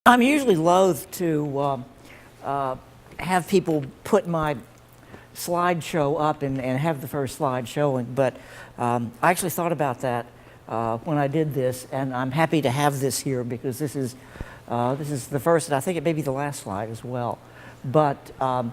I'm usually loath to have people put my slideshow up and have the first slide showing, but I actually thought about that when I did this, and I'm happy to have this here because this is the first, and I think it may be the last slide as well. But I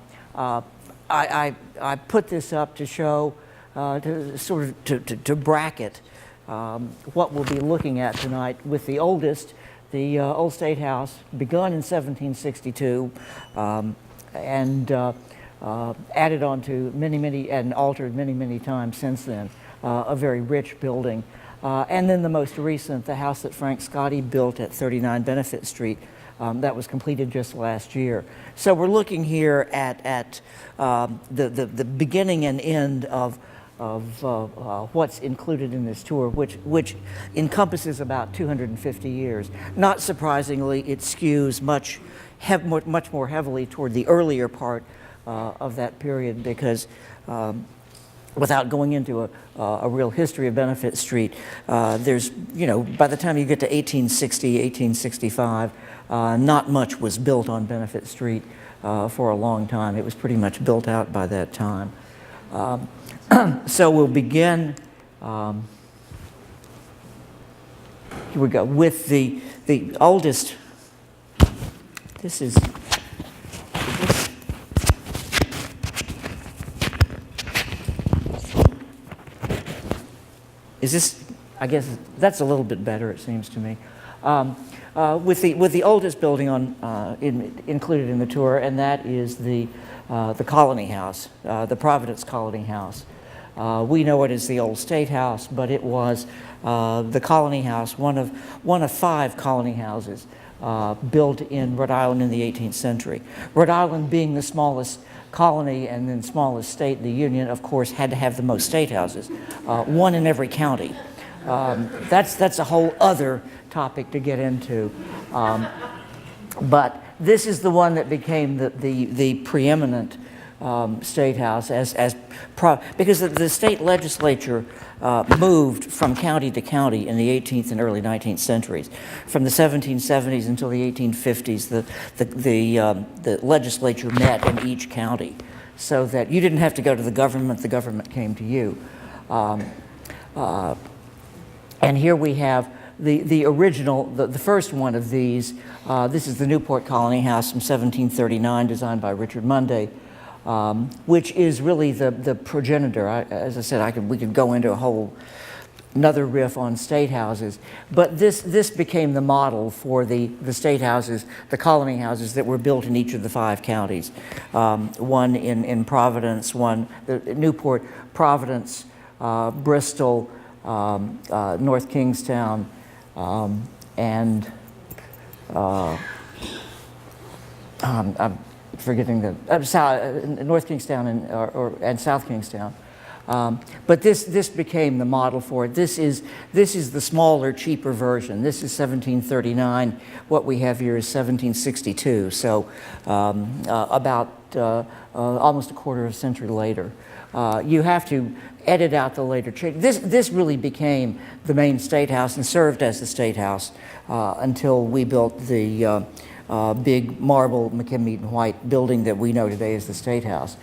put this up to show, to sort of to bracket what we'll be looking at tonight with the oldest. The Old State House, begun in 1762, and added on to many, and altered many times since then. A very rich building. And then the most recent, the house that Frank Scotti built at 39 Benefit Street, that was completed just last year. So we're looking here at the beginning and end of what's included in this tour, which encompasses about 250 years. Not surprisingly, it skews much more heavily toward the earlier part of that period because without going into a real history of Benefit Street, there's, by the time you get to 1860, 1865, not much was built on Benefit Street for a long time. It was pretty much built out by that time. So we'll begin, here we go, with the oldest. This is, I guess that's a little bit better, it seems to me. With the oldest building included in the tour, and that is the Colony House, the Providence Colony House. We know it as the Old State House, but it was the Colony House, one of 5 colony houses built in Rhode Island in the 18th century. Rhode Island, being the smallest colony and then smallest state in the Union, of course, had to have the most state houses, one in every county. That's a whole other topic to get into. But this is the one that became the preeminent state house because the state legislature moved from county to county in the 18th and early 19th centuries. From the 1770s until the 1850s, the legislature met in each county so that you didn't have to go to the government came to you. And here we have the original, the first one of these. This is the Newport Colony House from 1739, designed by Richard Munday, which is really the progenitor. As I said, we could go into another riff on state houses, but this became the model for the state houses, the colony houses that were built in each of the 5 counties. One in Providence, one Newport, Providence, Bristol, North Kingstown, and I'm forgetting North Kingstown and South Kingstown. But this became the model for it. This is the smaller, cheaper version. This is 1739. What we have here is 1762. So about almost a quarter of a century later. You have to edit out the later change. This really became the main state house and served as the state house until we built the big marble McKim-Eaton-White building that we know today as the State House.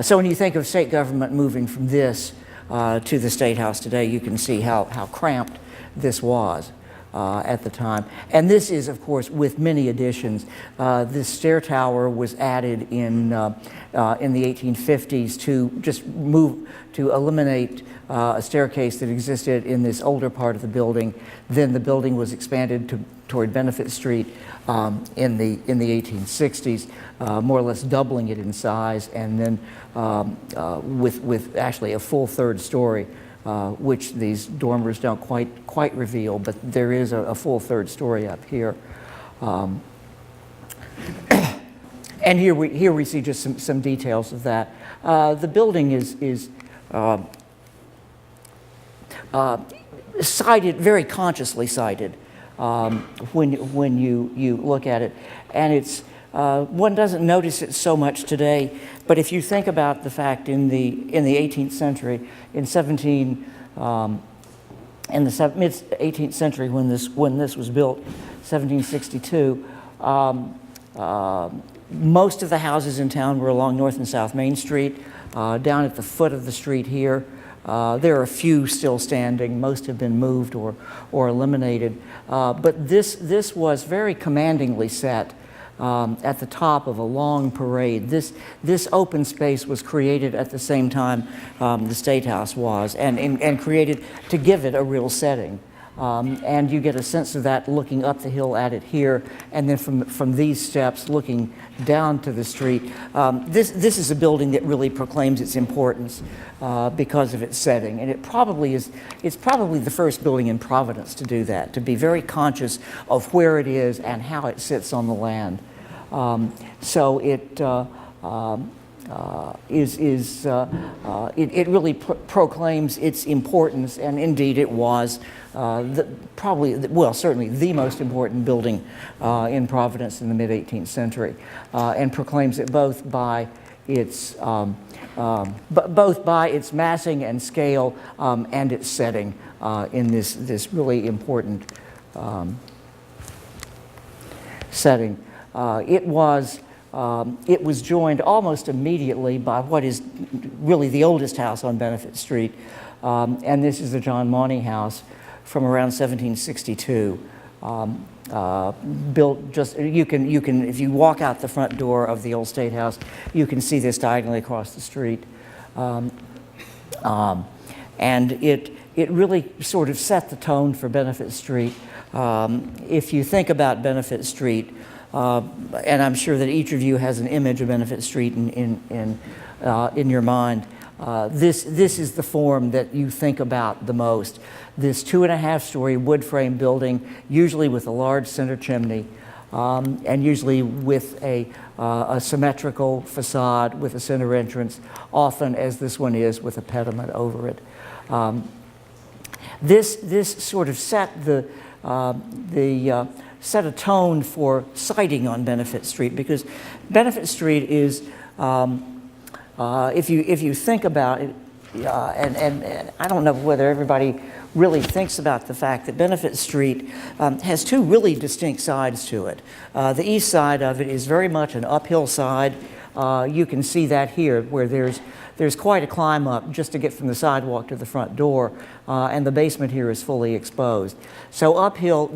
So when you think of state government moving from this to the State House today, you can see how cramped this was at the time. And this is, of course, with many additions. This stair tower was added in the 1850s to eliminate a staircase that existed in this older part of the building. Then the building was expanded toward Benefit Street in the 1860s, more or less doubling it in size, and then with actually a full 3rd story, which these dormers don't quite reveal, but there is a full 3rd story up here. And here we see just some details of that. The building is cited, very consciously cited, when you look at it, and it's one doesn't notice it so much today. But if you think about the fact in the 18th century, in mid 18th century when this was built, 1762, Most of the houses in town were along North and South Main Street. Down at the foot of the street here, there are a few still standing. Most have been moved or eliminated. But this was very commandingly set at the top of a long parade. This open space was created at the same time the State House was, and created to give it a real setting. And you get a sense of that looking up the hill at it here, and then from these steps looking down to the street. This is a building that really proclaims its importance because of its setting, and it's probably the first building in Providence to do that, to be very conscious of where it is and how it sits on the land. So it it really proclaims its importance, and indeed it was certainly the most important building in Providence in the mid-18th century, and proclaims it both by its massing and scale and its setting in this really important setting. It was joined almost immediately by what is really the oldest house on Benefit Street, and this is the John Monte House from around 1762. Built just, you can if you walk out the front door of the old State House, you can see this diagonally across the street, and it really sort of set the tone for Benefit Street. If you think about Benefit Street, and I'm sure that each of you has an image of Benefit Street in your mind. This is the form that you think about the most. This 2.5-story wood frame building, usually with a large center chimney, and usually with a symmetrical facade with a center entrance, often, as this one is, with a pediment over it. This sort of set set a tone for siting on Benefit Street, because Benefit Street is, if you think about it, and I don't know whether everybody really thinks about the fact that Benefit Street has two really distinct sides to it. The east side of it is very much an uphill side. You can see that here, where there's quite a climb up just to get from the sidewalk to the front door, and the basement here is fully exposed. So uphill,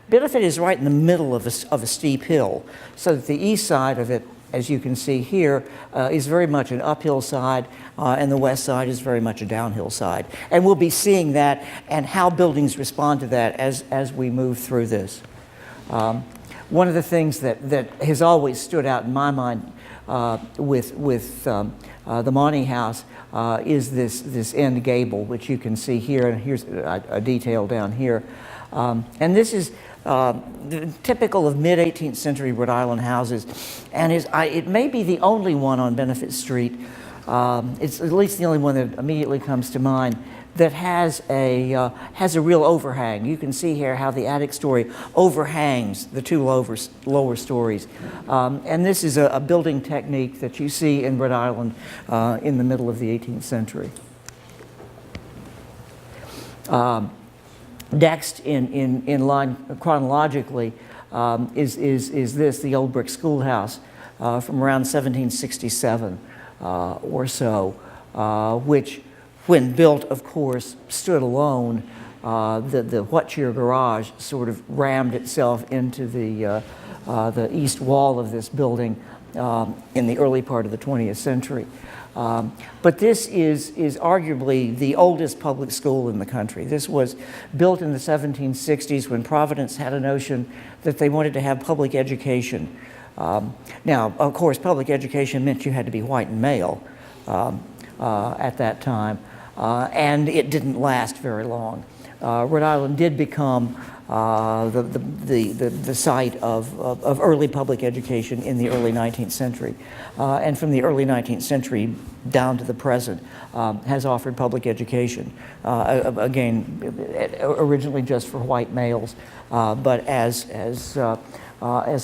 Benefit is right in the middle of a steep hill, so that the east side of it, as you can see here, is very much an uphill side, and the west side is very much a downhill side. And we'll be seeing that and how buildings respond to that as we move through this. One of the things that has always stood out in my mind with the Monte House is this end gable, which you can see here, and here's a detail down here. And this is typical of mid-18th century Rhode Island houses, and it may be the only one on Benefit Street. It's at least the only one that immediately comes to mind that has a real overhang. You can see here how the attic story overhangs the two lower stories. And this is a building technique that you see in Rhode Island in the middle of the 18th century. Next in line chronologically is this, the old Brick Schoolhouse from around 1767 or so, which, when built, of course, stood alone. The Whatcheer garage sort of rammed itself into the east wall of this building in the early part of the 20th century. But this is arguably the oldest public school in the country. This was built in the 1760s when Providence had a notion that they wanted to have public education. Now, of course, public education meant you had to be white and male at that time, and it didn't last very long. Rhode Island did become the site of early public education in the early 19th century. And from the early 19th century down to the present has offered public education. Again, originally just for white males, but as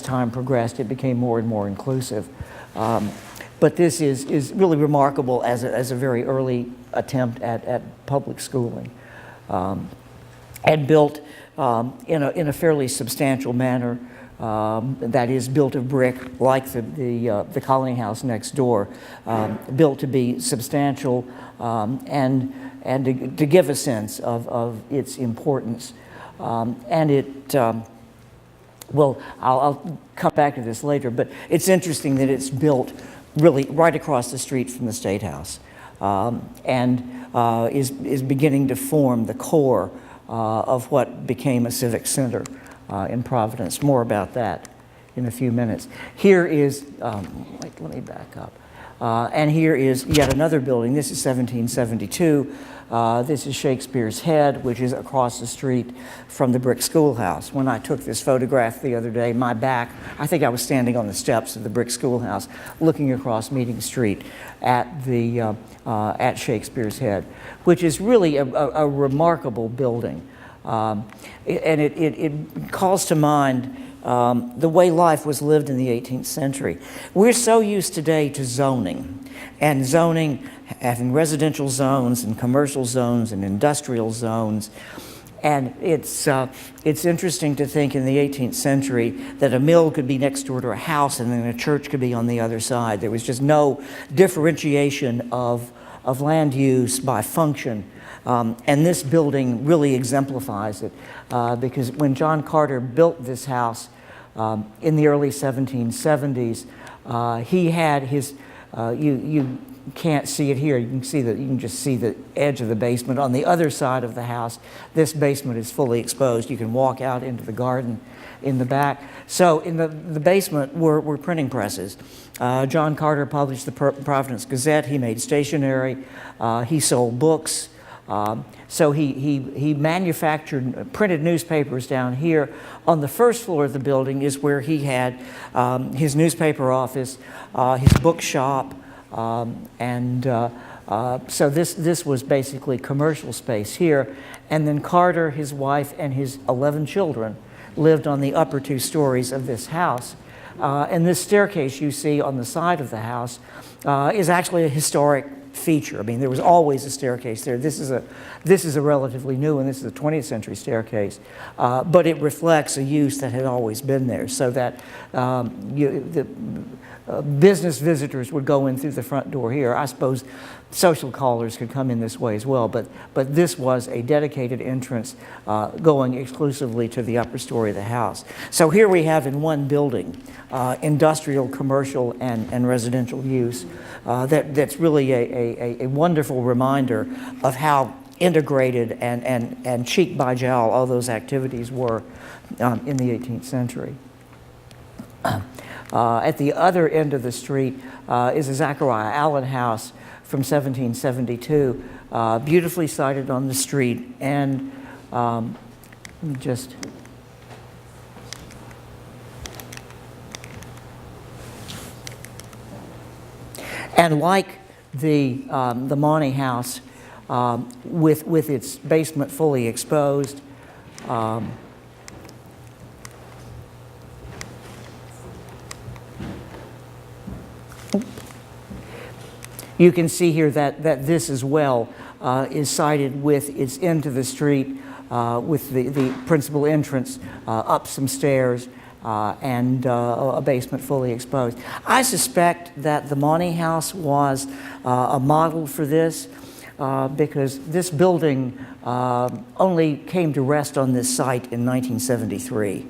time progressed, it became more and more inclusive. But this is really remarkable as a very early attempt at public schooling, and built in a fairly substantial manner that is built of brick, like the Colony House next door, built to be substantial and to give a sense of its importance. And it, well, I'll come back to this later, but it's interesting that it's built really right across the street from the State House, and is beginning to form the core of what became a civic center in Providence. More about that in a few minutes. Here is, wait, let me back up. And here is yet another building. This is 1772. This is Shakespeares Head, which is across the street from the Brick Schoolhouse. When I took this photograph the other day, my back, I think I was standing on the steps of the Brick Schoolhouse looking across Meeting Street at the at Shakespeares Head, which is really a remarkable building. And it calls to mind the way life was lived in the 18th century. We're so used today to zoning, and zoning having residential zones and commercial zones and industrial zones. And it's interesting to think in the 18th century that a mill could be next door to a house and then a church could be on the other side. There was just no differentiation of land use by function. And this building really exemplifies it, because when John Carter built this house in the early 1770s, he had his, you can't see it here, you can just see the edge of the basement. On the other side of the house, this basement is fully exposed. You can walk out into the garden in the back. So in the basement were printing presses. John Carter published the Providence Gazette. He made stationery. He sold books. So he manufactured printed newspapers down here. On the first floor of the building is where he had his newspaper office, his bookshop, and so this was basically commercial space here. And then Carter, his wife, and his 11 children lived on the upper 2 stories of this house. And this staircase you see on the side of the house is actually a historic feature. I mean, there was always a staircase there. This is a relatively new, and this is a 20th century staircase, but it reflects a use that had always been there, so that business visitors would go in through the front door here. I suppose social callers could come in this way as well, but this was a dedicated entrance going exclusively to the upper story of the house. So here we have in one building industrial, commercial, and residential use. That's really a wonderful reminder of how integrated and cheek by jowl all those activities were in the 18th century. At the other end of the street is a Zachariah Allen house from 1772, beautifully sited on the street. And just and like the Monte House, with its basement fully exposed, you can see here that this as well is sited with its end to the street, with the principal entrance up some stairs and a basement fully exposed. I suspect that the Monte House was a model for this because this building only came to rest on this site in 1973.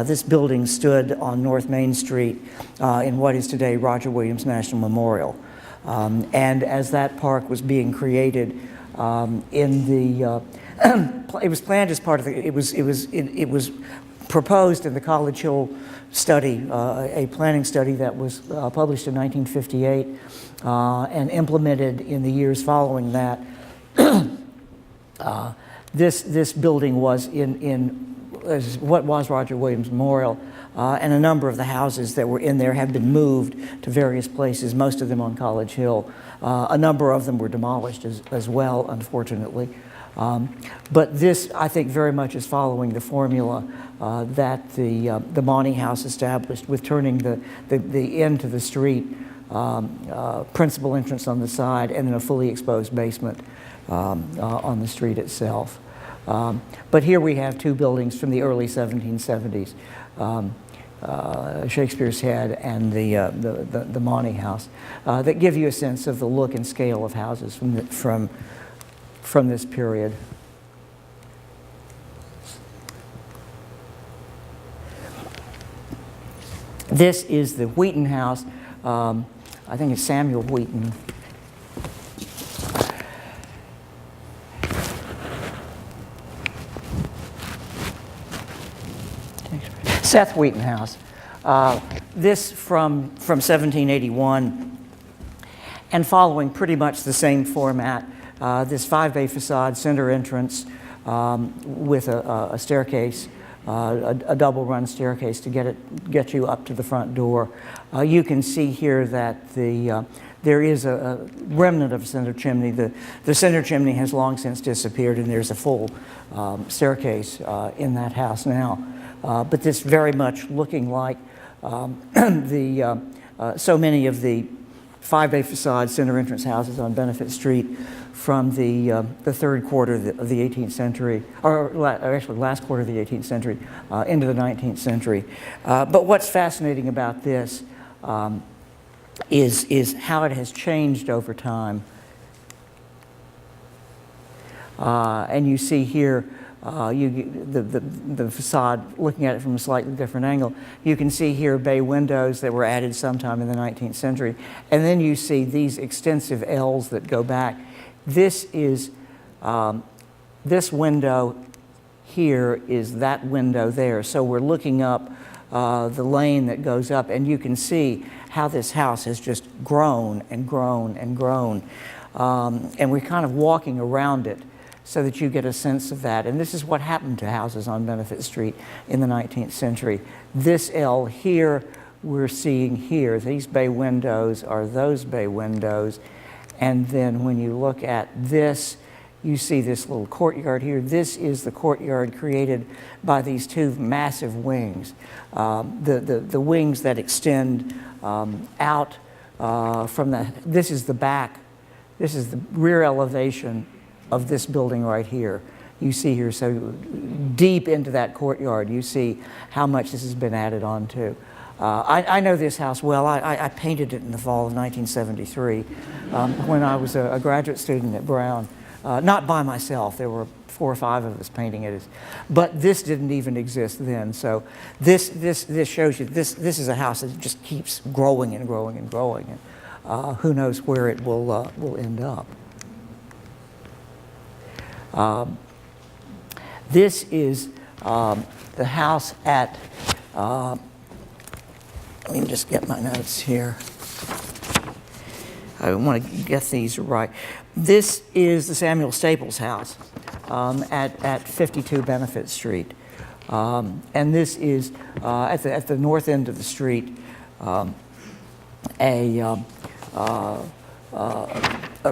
This building stood on North Main Street in what is today Roger Williams National Memorial. And as that park was being created, it was planned as part of the. It was proposed in the College Hill study, a planning study that was published in 1958 and implemented in the years following that. This building was in what was Roger Williams Memorial. And a number of the houses that were in there have been moved to various places, most of them on College Hill. A number of them were demolished as well, unfortunately. But this, I think, very much is following the formula that the Monte House established, with turning the end to the street, principal entrance on the side, and then a fully exposed basement on the street itself. But here we have 2 buildings from the early 1770s. Shakespeares Head and the Monte House that give you a sense of the look and scale of houses from this period. This is the Wheaton House. I think it's Samuel Wheaton. Seth Wheaton House. This from 1781, and following pretty much the same format. This 5-bay facade, center entrance with a staircase, a double-run staircase to get you up to the front door. You can see here that there is a remnant of a center chimney. The center chimney has long since disappeared, and there's a full staircase in that house now. But this very much looking like so many of the 5-bay facade center entrance houses on Benefit Street from the third quarter of the 18th century, or actually last quarter of the 18th century into the 19th century. But what's fascinating about this is how it has changed over time. And you see here the facade, looking at it from a slightly different angle. You can see here bay windows that were added sometime in the 19th century. And then you see these extensive L's that go back. This is, this window here is that window there. So we're looking up the lane that goes up, and you can see how this house has just grown and grown and grown. And we're kind of walking around it so that you get a sense of that. And this is what happened to houses on Benefit Street in the 19th century. This L here, we're seeing here. These bay windows are those bay windows. And then when you look at this, you see this little courtyard here. This is the courtyard created by these two massive wings. The wings that extend out from the, this is the back, this is the rear elevation of this building right here. You see here, so deep into that courtyard, you see how much this has been added on to. I know this house well. I painted it in the fall of 1973 when I was a graduate student at Brown. Not by myself, there were 4 or 5 of us painting it. But this didn't even exist then. So this shows you, this is a house that just keeps growing and growing and growing. And who knows where it will end up. This is the house at, let me just get my notes here. I want to get these right. This is the Samuel Staples house at 52 Benefit Street. And this is at the north end of the street, a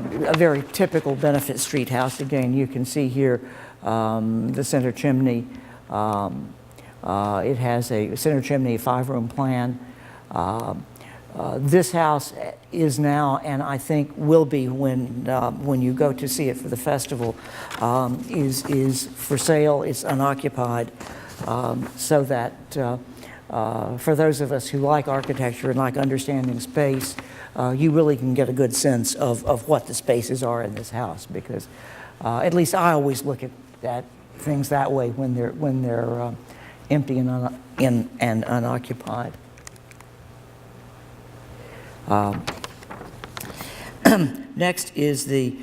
very typical Benefit Street house. Again, you can see here the center chimney. It has a center chimney 5-room plan. This house is now, and I think will be when you go to see it for the festival, is for sale. It's unoccupied, so that for those of us who like architecture and like understanding space, you really can get a good sense of what the spaces are in this house, because at least I always look at things that way when they're empty and unoccupied. Next is the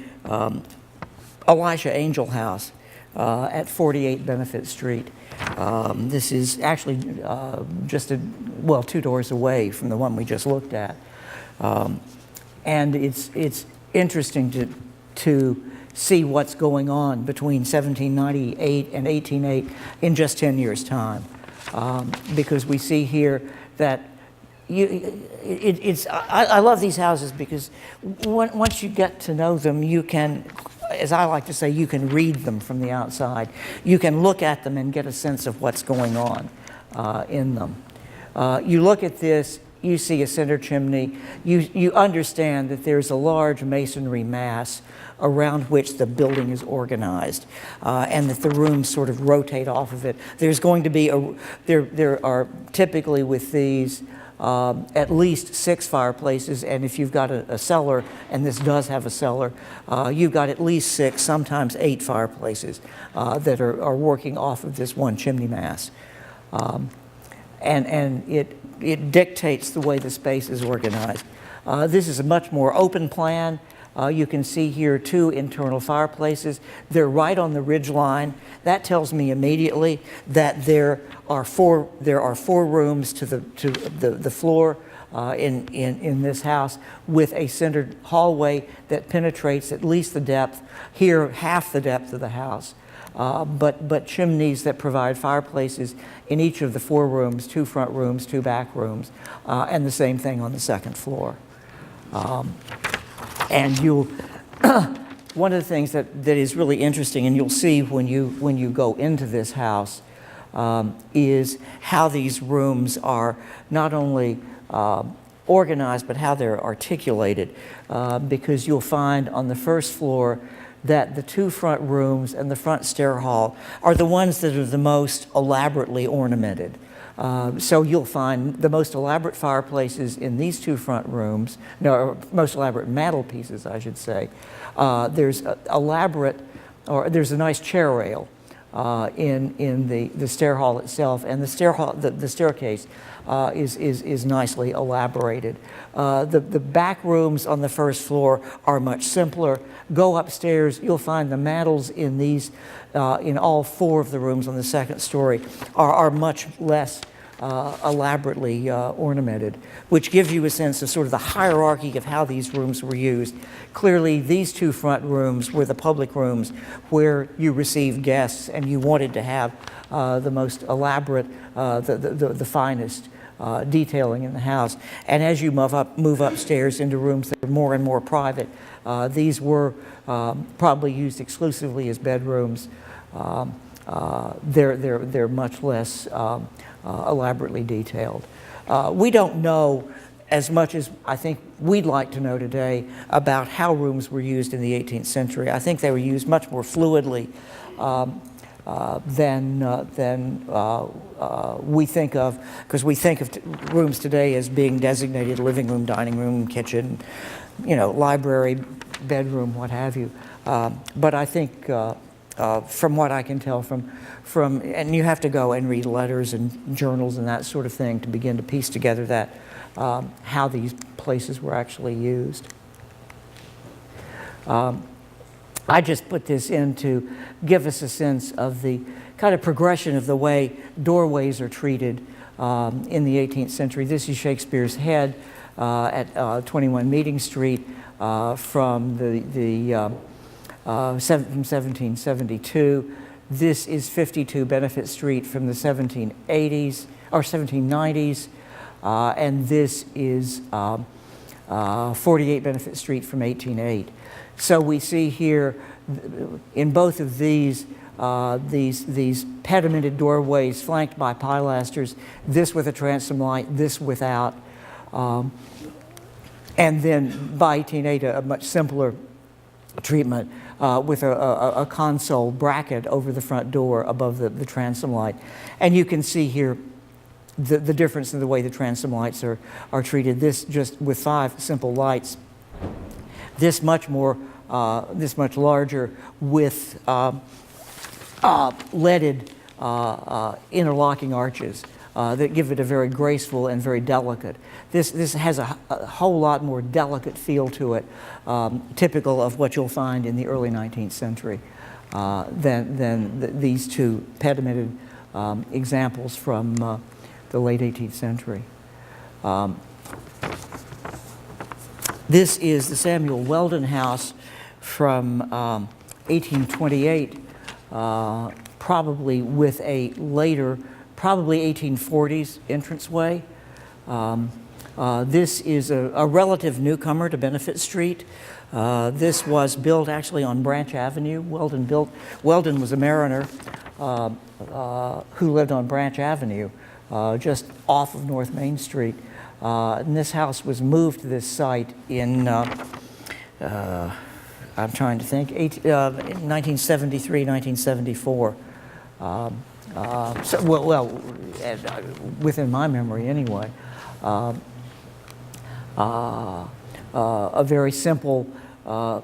Elisha Angel House at 48 Benefit Street. This is actually just 2 doors away from the one we just looked at. And it's interesting to see what's going on between 1798 and 1808 in just 10 years' time. Because we see here that I love these houses because once you get to know them, you can, as I like to say, you can read them from the outside. You can look at them and get a sense of what's going on in them. You look at this, you see a center chimney. You understand that there's a large masonry mass around which the building is organized, and that the rooms sort of rotate off of it. There's going to be there are typically with these at least 6 fireplaces, and if you've got a cellar, and this does have a cellar, you've got at least 6, sometimes 8 fireplaces that are working off of this one chimney mast. And it dictates the way the space is organized. This is a much more open plan. You can see here 2 internal fireplaces. They're right on the ridge line. That tells me immediately that there are 4 rooms to the floor in this house, with a centered hallway that penetrates at least the depth, here half the depth of the house. But chimneys that provide fireplaces in each of the 4 rooms, 2 front rooms, 2 back rooms, and the same thing on the second floor. And you'll, one of the things that is really interesting, and you'll see when you go into this house, is how these rooms are not only organized, but how they're articulated. Because you'll find on the first floor that the 2 front rooms and the front stair hall are the ones that are the most elaborately ornamented. So you'll find the most elaborate fireplaces in these 2 front rooms, no, most elaborate mantelpieces, I should say. There's there's a nice chair rail in the stair hall itself, and the staircase is nicely elaborated. The back rooms on the first floor are much simpler. Go upstairs, you'll find the mantels in these, in all 4 of the rooms on the second story are much less elaborately ornamented, which gives you a sense of sort of the hierarchy of how these rooms were used. Clearly, these 2 front rooms were the public rooms where you received guests, and you wanted to have the most elaborate, the finest detailing in the house. And as you move upstairs into rooms that are more and more private, these were probably used exclusively as bedrooms. They're much less elaborately detailed. We don't know as much as I think we'd like to know today about how rooms were used in the 18th century. I think they were used much more fluidly than we think of, because we think of rooms today as being designated living room, dining room, kitchen, library, bedroom, what have you. But I think from what I can tell from, and you have to go and read letters and journals and that sort of thing to begin to piece together that, how these places were actually used. I just put this in to give us a sense of the kind of progression of the way doorways are treated in the 18th century. This is Shakespeares Head at 21 Meeting Street from 1772. This is 52 Benefit Street from the 1780s or 1790s, and this is 48 Benefit Street from 1808. So we see here in both of these pedimented doorways flanked by pilasters, this with a transom light, this without, and then by 1808 a much simpler treatment with a console bracket over the front door above the transom light. And you can see here the difference in the way the transom lights are treated. This just with 5 simple lights. This much more, this much larger with leaded interlocking arches that give it a very graceful and very delicate. This has a whole lot more delicate feel to it, typical of what you'll find in the early 19th century than these 2 pedimented examples from the late 18th century. This is the Samuel Weldon house from 1828, probably with a later, probably 1840s entranceway. This is a relative newcomer to Benefit Street. This was built actually on Branch Avenue. Weldon was a mariner who lived on Branch Avenue, just off of North Main Street. And this house was moved to this site in I'm trying to think, 1973, 1974. Within my memory anyway. A very simple,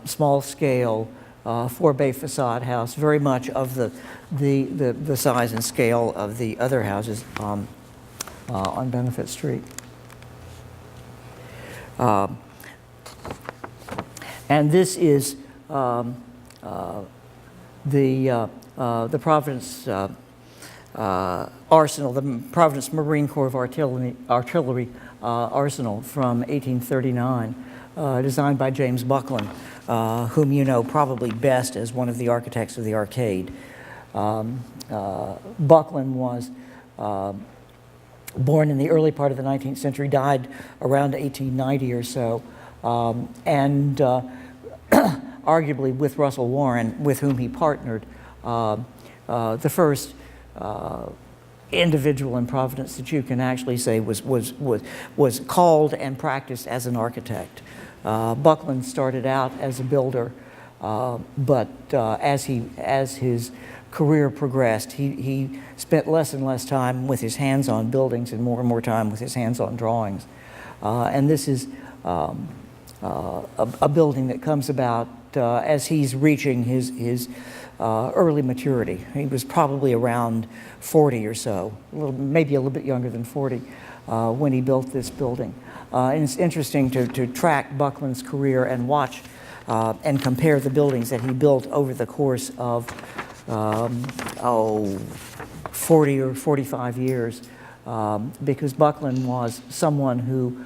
small-scale, four-bay facade house, very much of the size and scale of the other houses on Benefit Street. And this is the Providence Arsenal, the Providence Marine Corps of Artillery Arsenal from 1839, designed by James Buckland, whom you know probably best as one of the architects of the arcade. Buckland was born in the early part of the 19th century, died around 1890 or so, and arguably with Russell Warren, with whom he partnered, the first individual in Providence that you can actually say was called and practiced as an architect. Buckland started out as a builder, but as his career progressed, he spent less and less time with his hands on buildings and more time with his hands on drawings. And this is a building that comes about as he's reaching his early maturity. He was probably around 40 or so, maybe a little bit younger than 40, when he built this building. And it's interesting to track Buckland's career and watch and compare the buildings that he built over the course of 40 or 45 years, because Buckland was someone who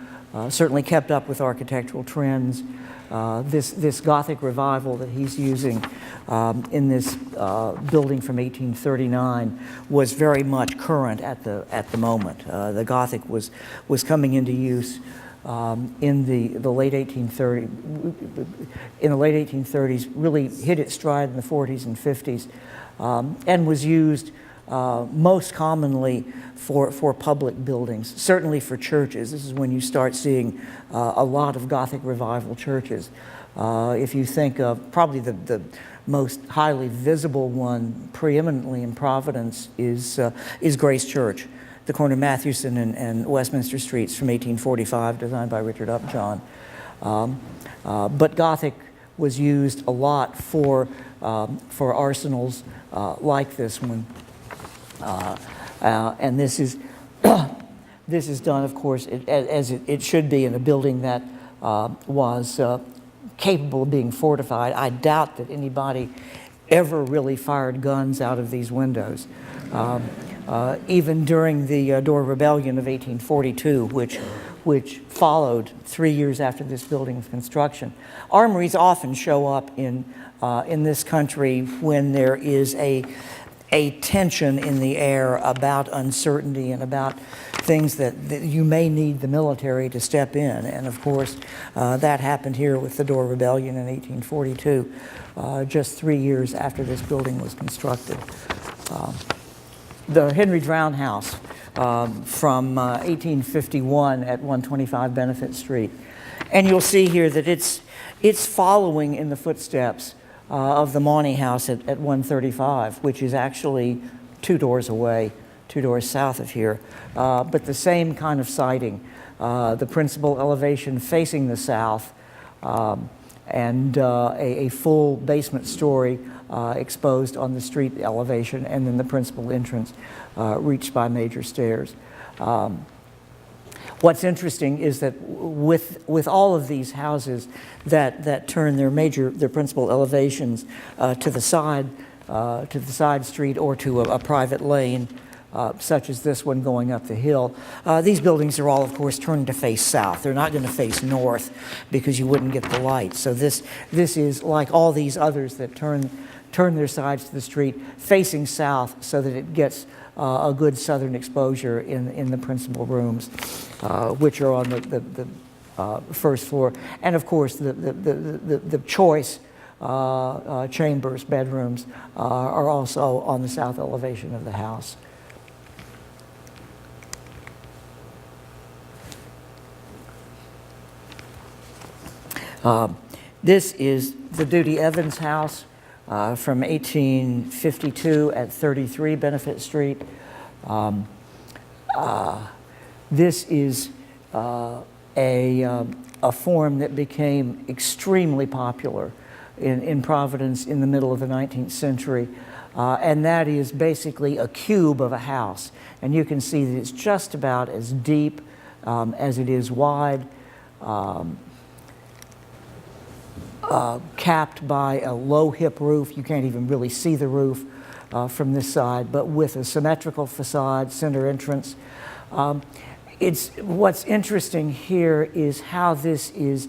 certainly kept up with architectural trends. This Gothic revival that he's using in this building from 1839 was very much current at the moment. The Gothic was coming into use in the late 1830s. In the late 1830s, really hit its stride in the 40s and 50s, and was used most commonly for public buildings, certainly for churches. This is when you start seeing a lot of Gothic revival churches. If you think of probably the most highly visible one preeminently in Providence is Grace Church, the corner of Mathewson and Westminster Streets from 1845, designed by Richard Upjohn. But Gothic was used a lot for arsenals like this one. And this is this is done, of course, as it should be in a building that was capable of being fortified. I doubt that anybody ever really fired guns out of these windows. Even during the Door Rebellion of 1842, which followed 3 years after this building's construction, armories often show up in this country when there is a tension in the air about uncertainty and about things that you may need the military to step in. And of course, that happened here with the Door Rebellion in 1842, just 3 years after this building was constructed. The Henry Drown House from 1851 at 125 Benefit Street. And you'll see here that it's following in the footsteps of the Monte House at 135, which is actually 2 doors away, 2 doors south of here, but the same kind of siding, the principal elevation facing the south, and a full basement story exposed on the street elevation, and then the principal entrance reached by major stairs. What's interesting is that with all of these houses that turn their principal elevations to the side street or to a private lane, such as this one going up the hill, these buildings are all, of course, turned to face south. They're not going to face north because you wouldn't get the light. So this is like all these others that turn their sides to the street facing south so that it gets a good southern exposure in the principal rooms, which are on the first floor. And of course, the choice chambers, bedrooms, are also on the south elevation of the house. This is the Duty Evans house from 1852 at 33 Benefit Street. This is a form that became extremely popular in Providence in the middle of the 19th century. And that is basically a cube of a house. And you can see that it's just about as deep as it is wide, capped by a low hip roof. You can't even really see the roof from this side, but with a symmetrical facade, center entrance. What's interesting here is how this is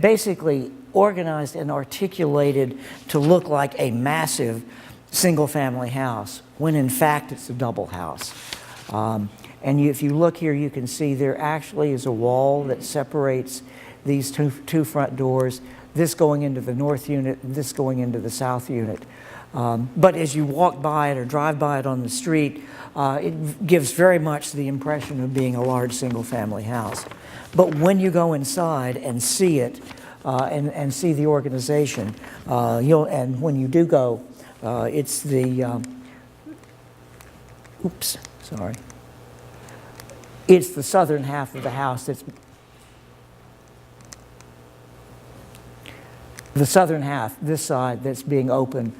basically organized and articulated to look like a massive single-family house, when in fact it's a double house. If you look here, you can see there actually is a wall that separates these two front doors, this going into the north unit, this going into the south unit. But as you walk by it or drive by it on the street, it gives very much the impression of being a large single-family house. But when you go inside and see it, and see the organization, and when you do go, it's the, it's the southern half of the house that's, the southern half, this side, that's being open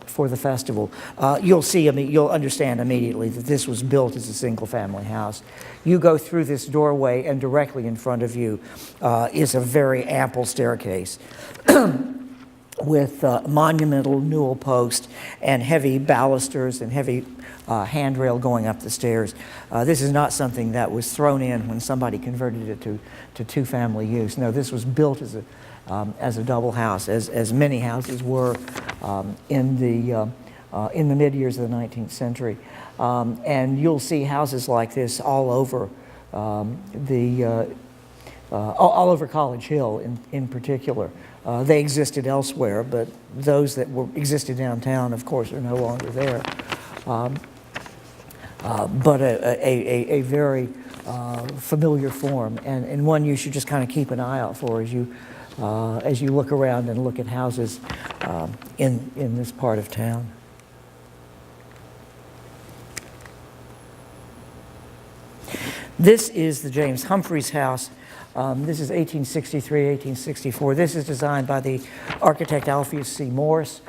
for the festival. You'll understand immediately that this was built as a single-family house. You go through this doorway, and directly in front of you is a very ample staircase with monumental newel post and heavy balusters and heavy handrail going up the stairs. This is not something that was thrown in when somebody converted it to two-family use. No, this was built as a double house, as many houses were in the mid-years of the 19th century. And you'll see houses like this all over all over College Hill in particular. They existed elsewhere, but those that existed downtown, of course, are no longer there. But a very familiar form, and one you should just kind of keep an eye out for as you look around and look at houses in this part of town. This is the James Humphries house. This is 1863, 1864. This is designed by the architect Alpheus C. Morse,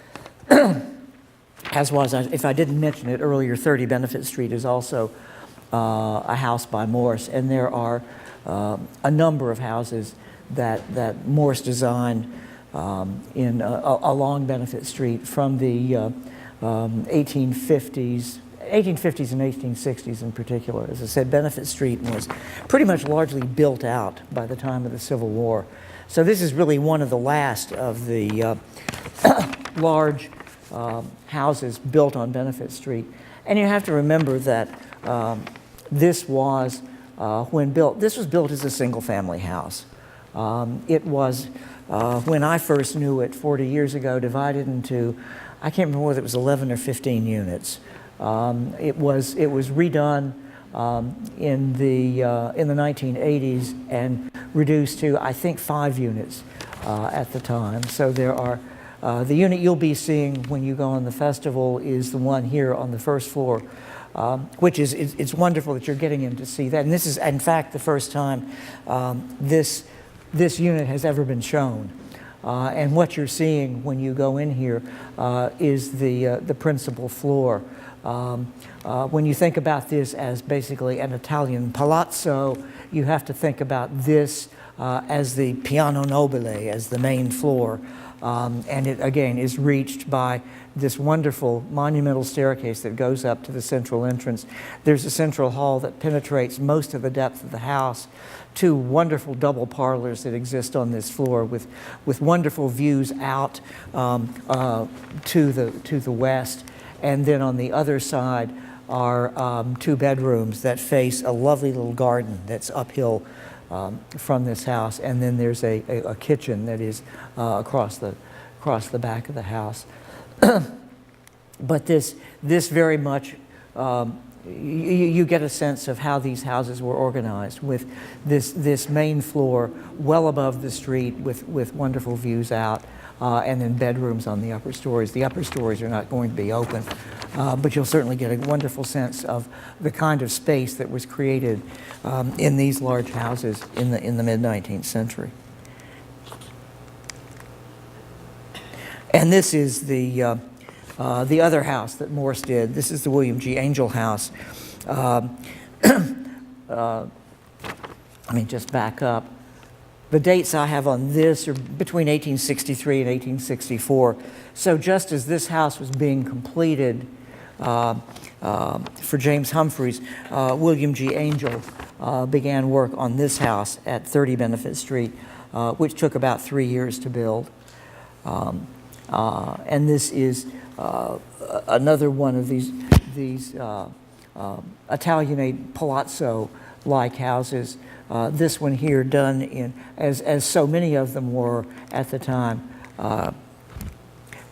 as was, if I didn't mention it earlier, 30 Benefit Street is also a house by Morse, and there are a number of houses that Morse designed along Benefit Street from the 1850s and 1860s in particular. As I said, Benefit Street was pretty much largely built out by the time of the Civil War. So this is really one of the last of the large houses built on Benefit Street. And you have to remember that this was, when built, this was built as a single-family house. It was, when I first knew it 40 years ago, divided into, I can't remember whether it was 11 or 15 units. It was redone in the 1980s and reduced to, I think, 5 units at the time. So there are, the unit you'll be seeing when you go on the festival is the one here on the first floor, which is, it's wonderful that you're getting in to see that. And this is, in fact, the first time this unit has ever been shown. And what you're seeing when you go in here is the principal floor. When you think about this as basically an Italian palazzo, you have to think about this as the piano nobile, as the main floor. And it, again, is reached by this wonderful monumental staircase that goes up to the central entrance. There's a central hall that penetrates most of the depth of the house. 2 wonderful double parlors that exist on this floor with wonderful views out to the west. And then on the other side are 2 bedrooms that face a lovely little garden that's uphill from this house. And then there's a kitchen that is across the back of the house. But this very much you get a sense of how these houses were organized, with this main floor well above the street with wonderful views out, and then bedrooms on the upper stories. The upper stories are not going to be open, but you'll certainly get a wonderful sense of the kind of space that was created in these large houses in the mid-19th century. And this is the other house that Morse did. This is the William G. Angel House. Let me just back up. The dates I have on this are between 1863 and 1864. So just as this house was being completed for James Humphries, William G. Angel began work on this house at 30 Benefit Street, which took about 3 years to build. And this is another one of these Italianate palazzo-like houses. This one here done in, as so many of them were at the time,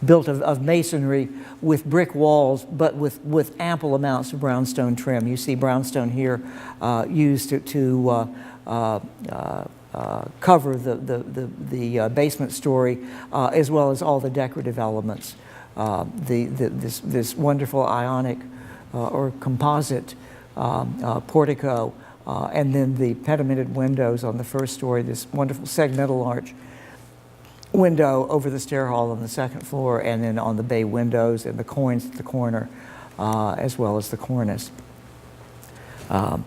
built of masonry with brick walls, but with ample amounts of brownstone trim. You see brownstone here used to cover the basement story, as well as all the decorative elements. This wonderful ionic or composite portico, and then the pedimented windows on the first story, this wonderful segmental arch window over the stair hall on the second floor, and then on the bay windows and the coins at the corner, as well as the cornice. And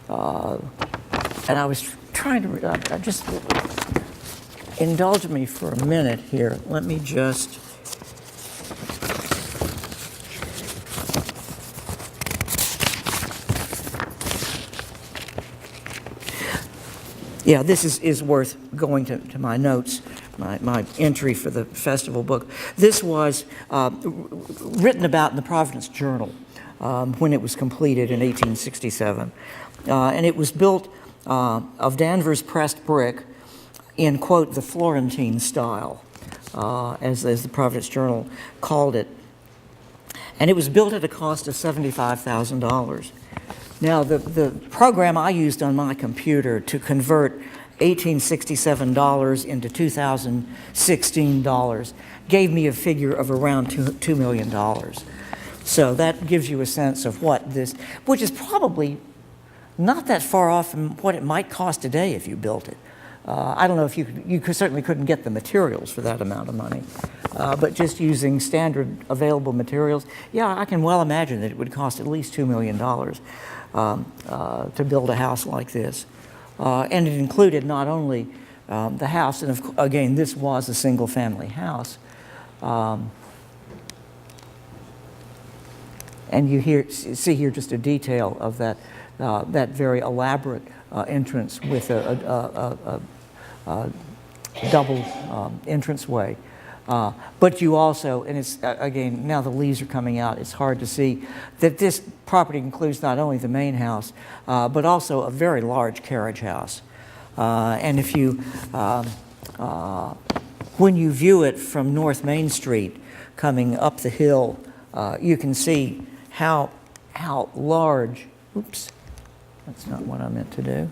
I was trying to, just indulge me for a minute here. Let me just, yeah, this is worth going to my notes, my entry for the festival book. This was written about in the Providence Journal when it was completed in 1867. And it was built of Danvers pressed brick in, quote, the Florentine style, as the Providence Journal called it. And it was built at a cost of $75,000. Now, the program I used on my computer to convert $1,867 into $2,016 gave me a figure of around $2 million. So that gives you a sense of what this, which is probably not that far off from what it might cost today if you built it. I don't know if you certainly couldn't get the materials for that amount of money, but just using standard available materials, yeah, I can well imagine that it would cost at least $2 million to build a house like this. And it included not only the house, and again, this was a single-family house. And you see here just a detail of that very elaborate entrance with a double entranceway. But you also, and it's, again, now the leaves are coming out, it's hard to see, that this property includes not only the main house, but also a very large carriage house. And if you, when you view it from North Main Street coming up the hill, you can see how large, oops, that's not what I meant to do.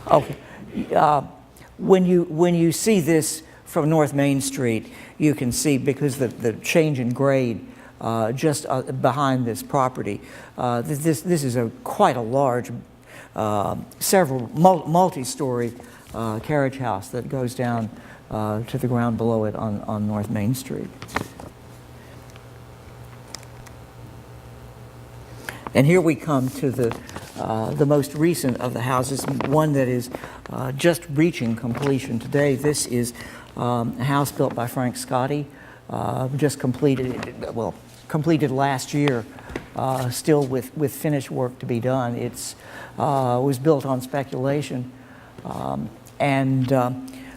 Okay. When you see this from North Main Street, you can see, because the change in grade just behind this property, this is quite a large, several multi-story carriage house that goes down to the ground below it on North Main Street. And here we come to the most recent of the houses, one that is just reaching completion today. This is a house built by Frank Scotti, just completed last year, still with finished work to be done. It was built on speculation, and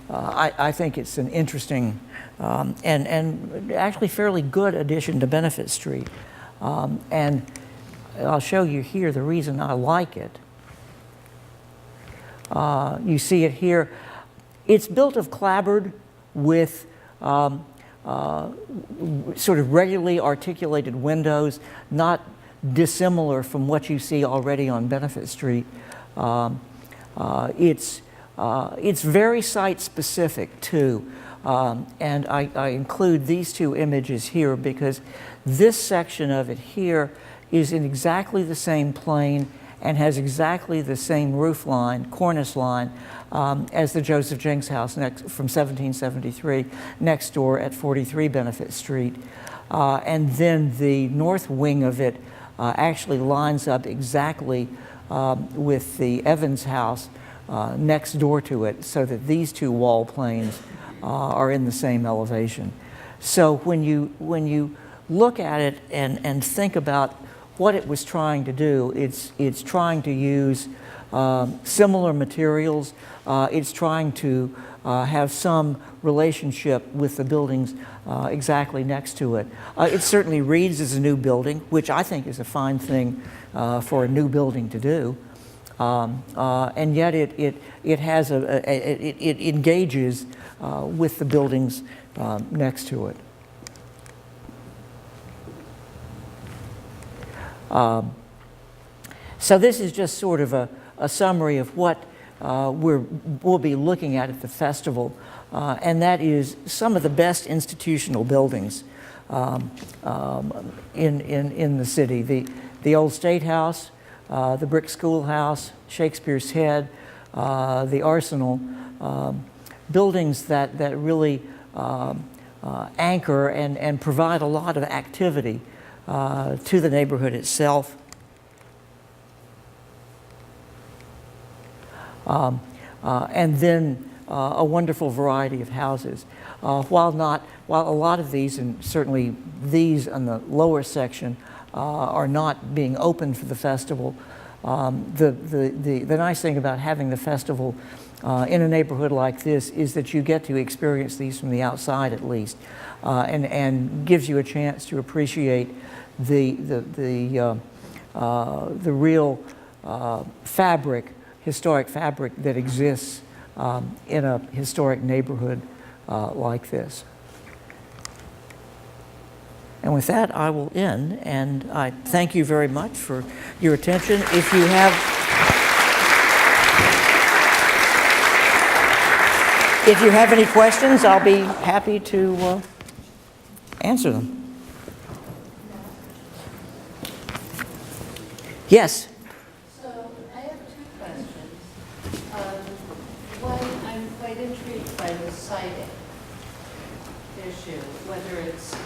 I think it's an interesting and actually fairly good addition to Benefit Street. And I'll show you here the reason I like it. You see it here. It's built of clapboard with sort of regularly articulated windows, not dissimilar from what you see already on Benefit Street. It's very site-specific too, and I include these two images here because this section of it here is in exactly the same plane and has exactly the same roof line, cornice line, as the Joseph Jenks House from 1773 next door at 43 Benefit Street. And then the north wing of it actually lines up exactly with the Evans House next door to it, so that these two wall planes are in the same elevation. So when you look at it and think about what it was trying to do, it's trying to use similar materials. It's trying to have some relationship with the buildings exactly next to it. It certainly reads as a new building, which I think is a fine thing for a new building to do. And yet it has it engages with the buildings next to it. So this is just sort of a summary of what we'll be looking at the festival, and that is some of the best institutional buildings in the city. The old State House, the Brick Schoolhouse, Shakespeares Head, the Arsenal, buildings that really anchor and provide a lot of activity to the neighborhood itself. And then a wonderful variety of houses. While a lot of these, and certainly these on the lower section, are not being open for the festival, the nice thing about having the festival in a neighborhood like this is that you get to experience these from the outside at least, and gives you a chance to appreciate the real historic fabric that exists in a historic neighborhood like this. And with that, I will end, and I thank you very much for your attention. If you have any questions, I'll be happy to answer them. Yes? So I have two questions. One, I'm quite intrigued by the siting issue, whether it's,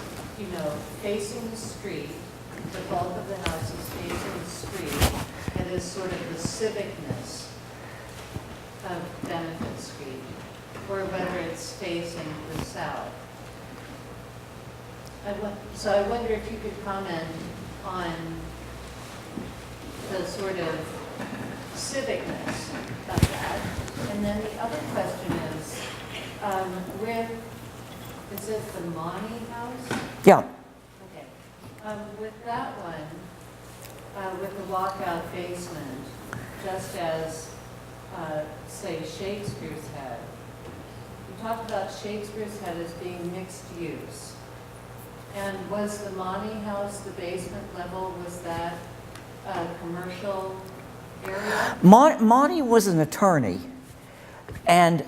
facing the street, the bulk of the house is facing the street, and is sort of the civicness of Benefit Street, or whether it's facing the south. So I wonder if you could comment on the sort of civicness of that. And then the other question is, is it the Monte House? Yeah. Okay. With that one, with the walkout basement, just as, say, Shakespeare's Head, you talked about Shakespeare's Head as being mixed use. And was the Monte House, the basement level, was that a commercial area? Monte was an attorney, and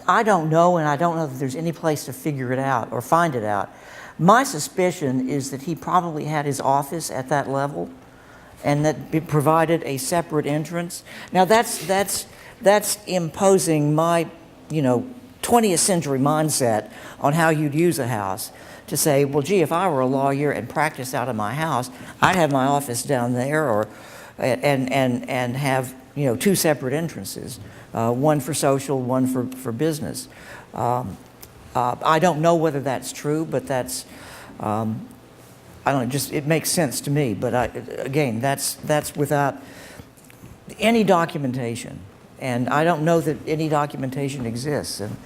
I don't know, and I don't know that there's any place to figure it out or find it out. My suspicion is that he probably had his office at that level, and that it provided a separate entrance. Now that's imposing my 20th century mindset on how you'd use a house. To say, well, gee, if I were a lawyer and practiced out of my house, I'd have my office down there, and have two separate entrances, one for social, one for business. I don't know whether that's true, but that's I don't know. It makes sense to me. But again, that's without any documentation, and I don't know that any documentation exists, and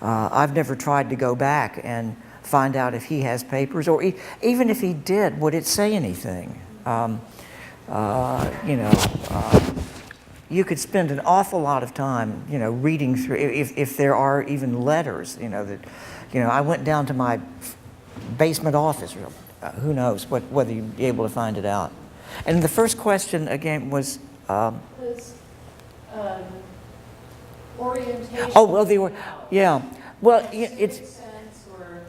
I've never tried to go back and find out if he has papers, or even if he did, would it say anything? You know, you could spend an awful lot of time, you know, reading through, if there are even letters, you know, that, you know, I went down to my basement office, who knows whether you'd be able to find it out. And the first question, again, was... Was, orientation. Oh, well, they were, yeah. Well, it's... Sense or...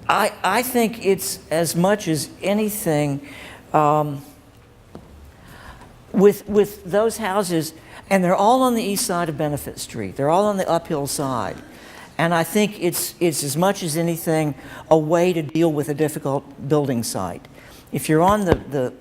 I think it's as much as anything... with those houses, and they're all on the east side of Benefit Street. They're all on the uphill side. And I think it's as much as anything a way to deal with a difficult building site. If you're on the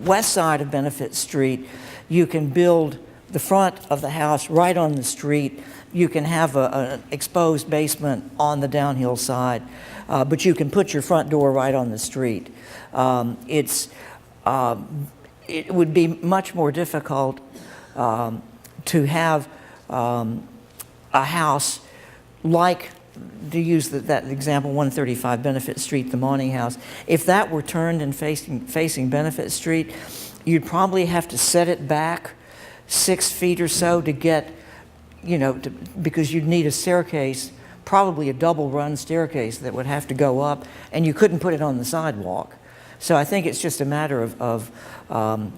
west side of Benefit Street, you can build the front of the house right on the street. You can have an exposed basement on the downhill side, but you can put your front door right on the street. It would be much more difficult to have a house like, to use that example, 135 Benefit Street, the Monte House. If that were turned and facing Benefit Street, you'd probably have to set it back 6 feet or so to get, you know, because you'd need a staircase, probably a double-run staircase that would have to go up, and you couldn't put it on the sidewalk. So I think it's just a matter of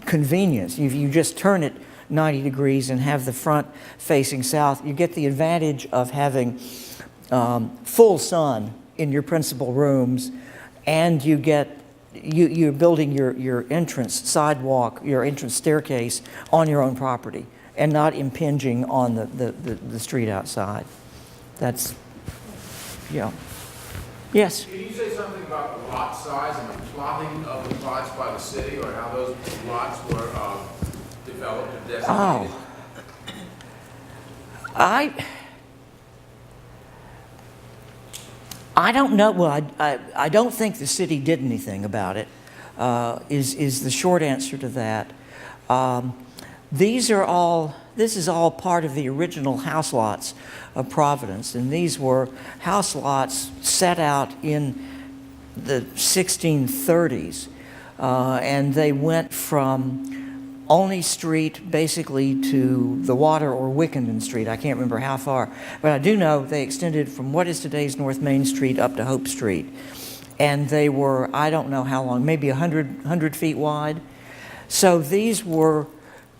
convenience. If you just turn it 90 degrees and have the front facing south, you get the advantage of having full sun in your principal rooms, and you get you're building your entrance sidewalk, your entrance staircase on your own property, and not impinging on the street outside. That's, yeah. Yes? Can you say something about the lot size and the plotting of the plots by the city, or how those lots were developed and designated? Oh. I don't know. Well, I don't think the city did anything about it, is the short answer to that. This is all part of the original house lots of Providence, and these were house lots set out in the 1630s, and they went from Olney Street basically to the Water or Wickenden Street. I can't remember how far, but I do know they extended from what is today's North Main Street up to Hope Street, and they were, I don't know how long, maybe 100 feet wide. So these were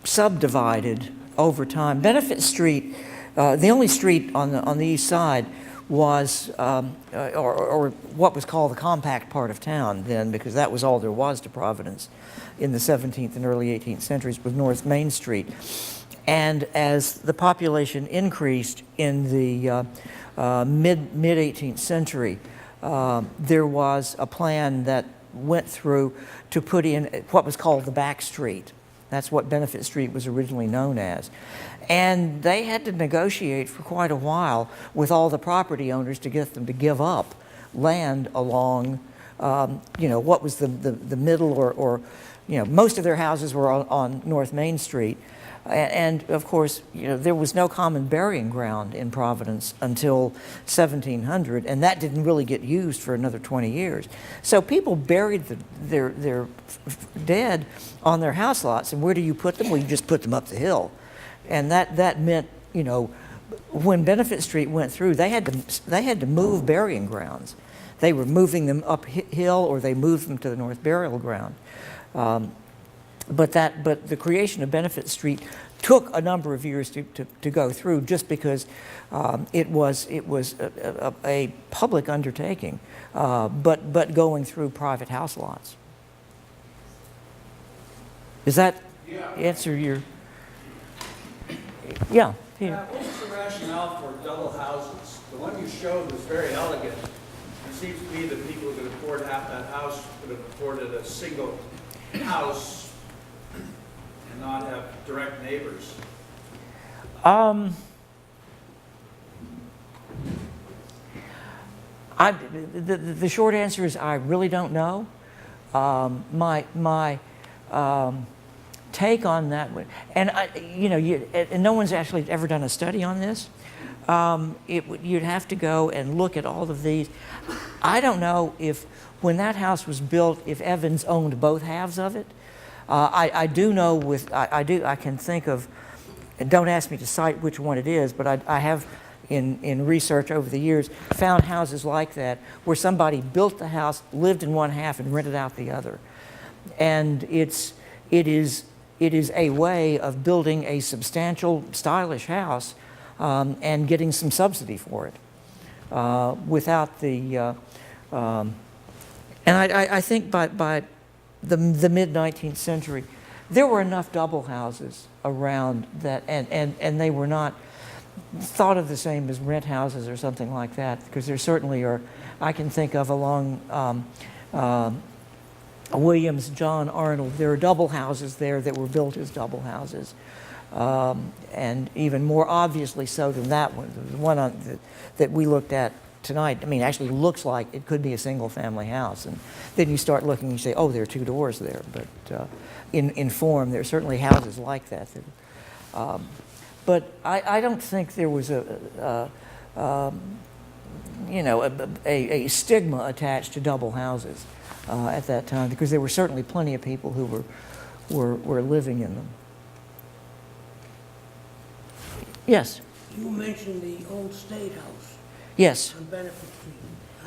subdivided over time. Benefit Street, the only street on the east side, was, or what was called the compact part of town then, because that was all there was to Providence in the 17th and early 18th centuries, was North Main Street. And as the population increased in the mid-18th century, there was a plan that went through to put in what was called the back street. That's what Benefit Street was originally known as. And they had to negotiate for quite a while with all the property owners to get them to give up land along, you know, what was the middle or, you know, most of their houses were on North Main Street. And of course, you know, there was no common burying ground in Providence until 1700, and that didn't really get used for another 20 years. So people buried their dead on their house lots, and where do you put them? Well, you just put them up the hill. And that meant, you know, when Benefit Street went through, they had to move burying grounds. They were moving them uphill, or they moved them to the North Burial Ground. But the creation of Benefit Street took a number of years to go through, just because it was a public undertaking, but going through private house lots. Does that answer your? Yeah. Peter. What's the rationale for double houses? The one you showed was very elegant. It seems to me that people who could afford half that house could have afforded a single house and not have direct neighbors. The short answer is I really don't know. My take on that, and you know, and no one's actually ever done a study on this. You'd have to go and look at all of these. I don't know if when that house was built, if Evans owned both halves of it. I do know I can think of, and don't ask me to cite which one it is, but I have in research over the years found houses like that where somebody built the house, lived in one half, and rented out the other. And it is a way of building a substantial, stylish house and getting some subsidy for it without the. And I think by the mid-19th century, there were enough double houses around that, and they were not thought of the same as rent houses or something like that, because there certainly are. I can think of along Williams, John Arnold, there are double houses there that were built as double houses. And even more obviously so than that one. The one that we looked at tonight, I mean, actually looks like it could be a single-family house. And then you start looking and you say, oh, there are two doors there. But in form, there are certainly houses like that. But I don't think there was a stigma attached to double houses at that time, because there were certainly plenty of people who were living in them. Yes. You mentioned the old State House Yes. on Benefit Street.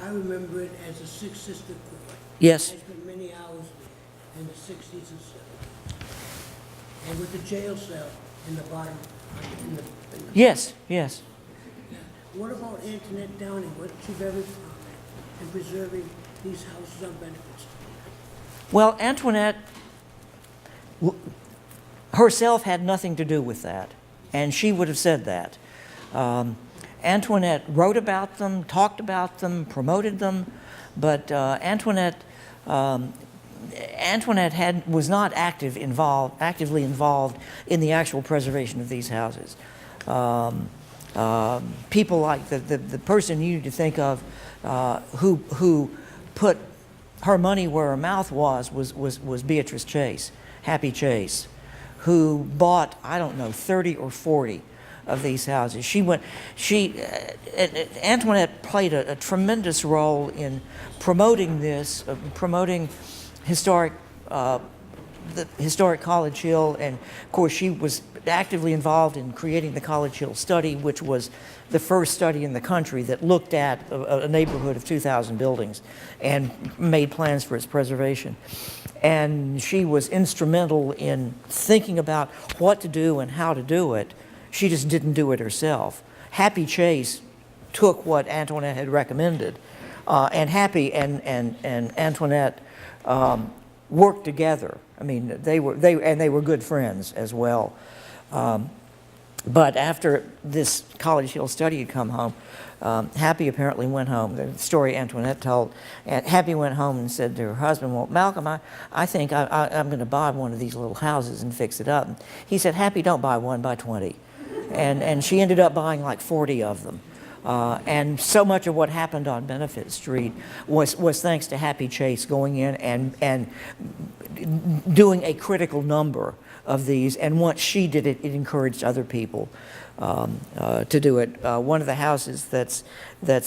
I remember it as a Six Sister Court. Yes. I spent many hours there in the 60s and 70s. And with the jail cell in the bottom. Yes. Yes. What about Antoinette Downing? What she very prominent in preserving these houses on Benefit Street? Well, Antoinette herself had nothing to do with that, and she would have said that. Antoinette wrote about them, talked about them, promoted them, but Antoinette was not actively involved in the actual preservation of these houses. People like the person you need to think of who put her money where her mouth was Beatrice Chase, Happy Chase, who bought, I don't know, 30 or 40 of these houses. Antoinette played a tremendous role in promoting this, promoting the historic College Hill, and of course she was actively involved in creating the College Hill study, which was the first study in the country that looked at a neighborhood of 2,000 buildings and made plans for its preservation. And she was instrumental in thinking about what to do and how to do it. She just didn't do it herself. Happy Chase took what Antoinette had recommended, and Happy and Antoinette worked together. I mean, they were good friends as well. But after this College Hill study had come home, Happy apparently went home. The story Antoinette told, Happy went home and said to her husband, well, Malcolm, I think I'm going to buy one of these little houses and fix it up. And he said, Happy, don't buy one, buy 20. And she ended up buying like 40 of them. And so much of what happened on Benefit Street was thanks to Happy Chase going in and doing a critical number of these. And once she did it, it encouraged other people to do it. One of the houses that's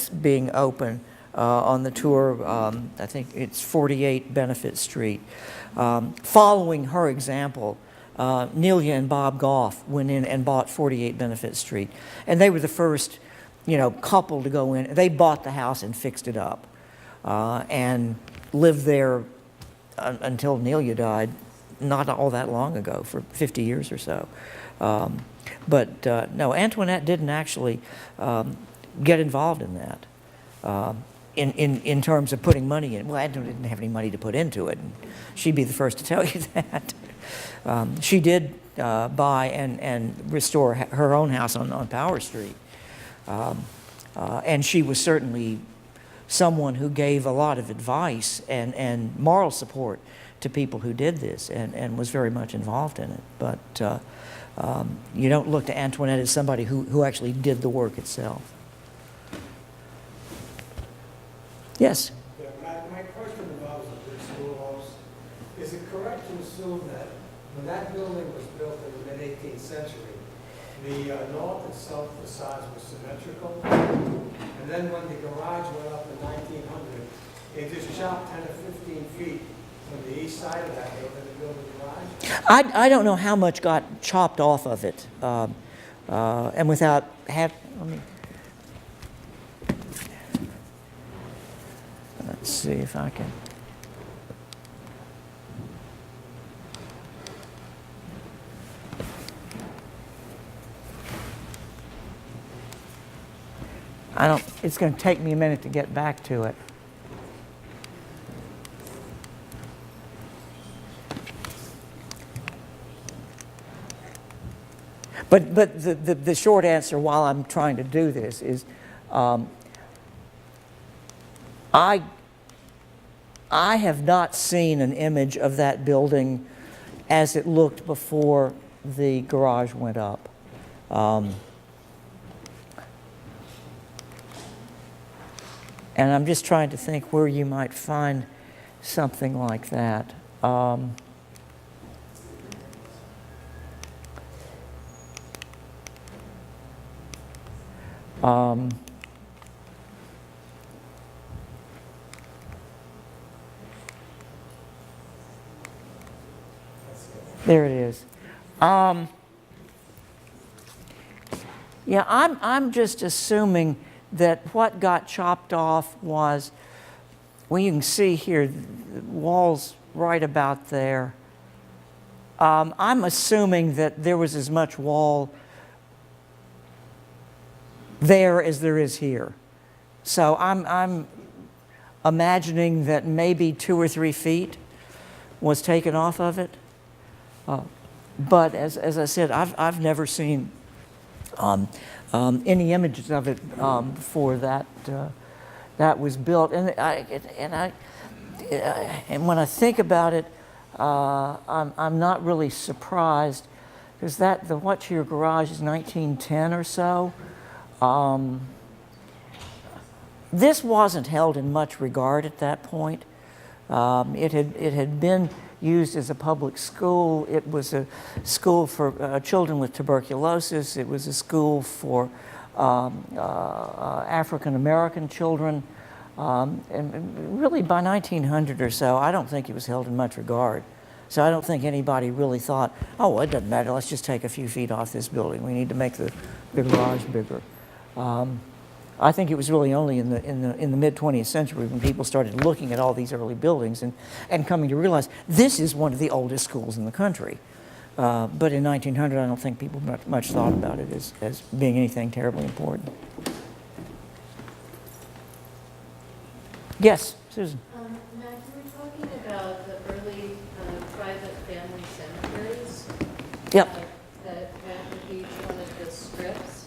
being open on the tour, I think it's 48 Benefit Street. Following her example, Nelia and Bob Goff went in and bought 48 Benefit Street. And they were the first couple to go in. They bought the house and fixed it up and lived there until Nelia died, not all that long ago, for 50 years or so. But no, Antoinette didn't actually get involved in that in terms of putting money in. Well, Antoinette didn't have any money to put into it. And she'd be the first to tell you that. She did buy and restore her own house on Power Street. And she was certainly someone who gave a lot of advice and moral support to people who did this and was very much involved in it. But you don't look to Antoinette as somebody who actually did the work itself. Yes? Yeah, my question involves the Brick Schoolhouse. Is it correct to assume that when that building was built in the mid-18th century, the north and south facades were symmetrical? And then when the garage went up in 1900, they just chopped 10 or 15 feet from the east side of that, they were going to build a garage? I don't know how much got chopped off of it. And without let me, let's see if I can. It's going to take me a minute to get back to it. But the short answer while I'm trying to do this is I have not seen an image of that building as it looked before the garage went up. And I'm just trying to think where you might find something like that. There it is. Yeah, I'm just assuming that what got chopped off was, well, you can see here, the walls right about there. I'm assuming that there was as much wall there as there is here. So I'm imagining that maybe 2 or 3 feet was taken off of it. But as I said, I've never seen any images of it before that was built. And when I think about it, I'm not really surprised, because the What's Your Garage is 1910 or so. This wasn't held in much regard at that point. It had been used as a public school. It was a school for children with tuberculosis. It was a school for African American children. And really by 1900 or so, I don't think it was held in much regard. So I don't think anybody really thought, oh, well, it doesn't matter, let's just take a few feet off this building. We need to make the garage bigger. I think it was really only in the mid-20th century when people started looking at all these early buildings and coming to realize this is one of the oldest schools in the country. But in 1900, I don't think people much thought about it as being anything terribly important. Yes, Susan. Matt, you were talking about the early private family cemeteries. Yep. That went with each one of the strips.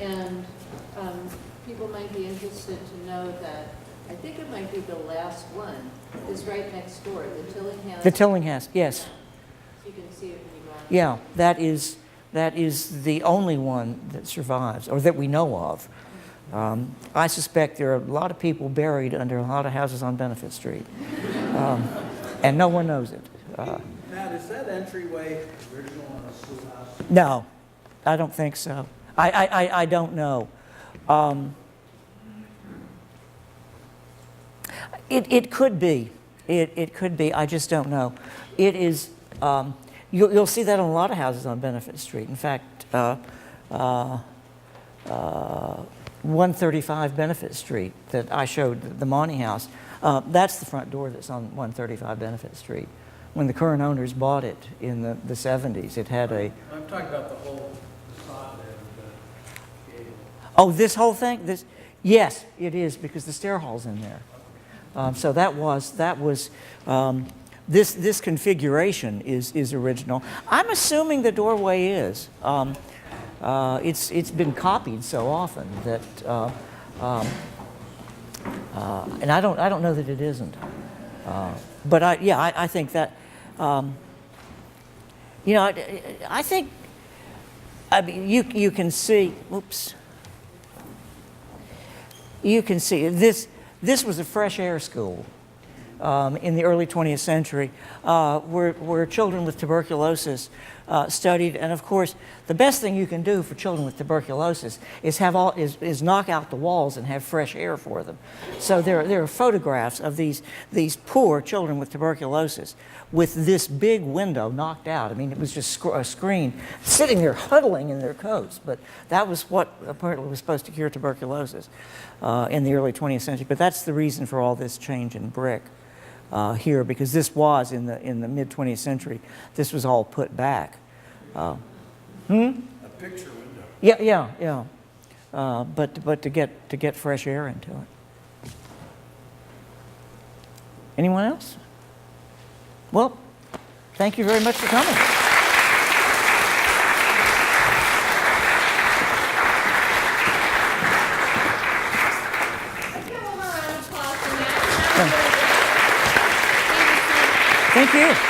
And people might be interested to know that I think it might be the last one is right next door, the Tillinghast. The Tillinghast, yes. So you can see it when you go out. Yeah, that is the only one that survives, or that we know of. I suspect there are a lot of people buried under a lot of houses on Benefit Street, and no one knows it. Matt, is that entryway original on a schoolhouse? No, I don't think so. I don't know. It could be. It could be. I just don't know. It is. You'll see that on a lot of houses on Benefit Street. In fact, 135 Benefit Street that I showed, the Monte House, that's the front door that's on 135 Benefit Street. When the current owners bought it in the 70s, it had a... I'm talking about the whole facade there with the gable. Oh, this whole thing? Yes, it is, because the stair hall's in there. So this configuration is original. I'm assuming the doorway is. It's been copied so often that, and I don't know that it isn't. But I think that, I think, I mean, you can see. Oops. You can see this. This was a fresh air school in the early 20th century, where children with tuberculosis studied. And of course, the best thing you can do for children with tuberculosis is is knock out the walls and have fresh air for them. So there are photographs of these poor children with tuberculosis with this big window knocked out. I mean, it was just a screen, sitting there huddling in their coats. But that was what apparently was supposed to cure tuberculosis in the early 20th century. But that's the reason for all this change in brick here, because this was in the mid 20th century. This was all put back. A picture window. Yeah. But to get fresh air into it. Anyone else? Well, thank you very much for coming. Let's give them a round of applause for that. Thank you.